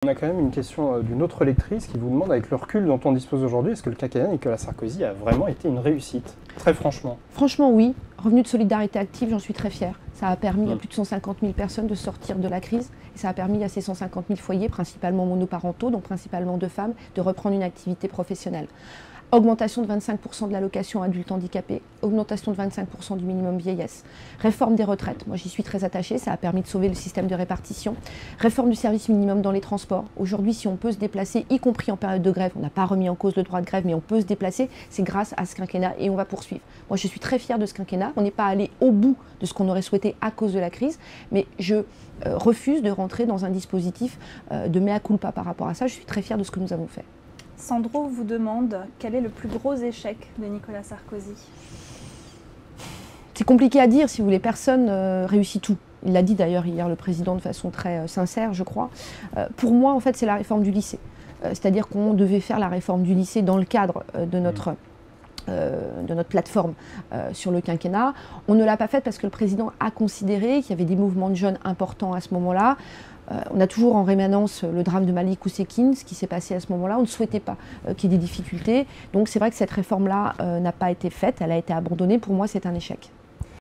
On a quand même une question d'une autre lectrice qui vous demande, avec le recul dont on dispose aujourd'hui, est-ce que le quinquennat Nicolas Sarkozy a vraiment été une réussite? Très franchement. Franchement, oui. Revenu de solidarité active, j'en suis très fière. Ça a permis à plus de 150 000 personnes de sortir de la crise. Et ça a permis à ces 150 000 foyers, principalement monoparentaux, donc principalement de femmes, de reprendre une activité professionnelle. Augmentation de 25% de l'allocation adulte handicapé, augmentation de 25% du minimum vieillesse, réforme des retraites, moi j'y suis très attachée, ça a permis de sauver le système de répartition, réforme du service minimum dans les transports. Aujourd'hui, si on peut se déplacer, y compris en période de grève, on n'a pas remis en cause le droit de grève, mais on peut se déplacer, c'est grâce à ce quinquennat et on va poursuivre. Moi je suis très fière de ce quinquennat, on n'est pas allé au bout de ce qu'on aurait souhaité à cause de la crise, mais je refuse de rentrer dans un dispositif de mea culpa par rapport à ça, je suis très fière de ce que nous avons fait. Sandro vous demande quel est le plus gros échec de Nicolas Sarkozy. C'est compliqué à dire, si vous voulez, personne réussit tout. Il l'a dit d'ailleurs hier le président de façon très sincère, je crois. Pour moi, en fait, c'est la réforme du lycée. C'est-à-dire qu'on devait faire la réforme du lycée dans le cadre de notre plateforme sur le quinquennat. On ne l'a pas faite parce que le président a considéré qu'il y avait des mouvements de jeunes importants à ce moment-là. On a toujours en rémanence le drame de Malik Oussekine, ce qui s'est passé à ce moment-là. On ne souhaitait pas qu'il y ait des difficultés. Donc c'est vrai que cette réforme-là n'a pas été faite, elle a été abandonnée. Pour moi, c'est un échec.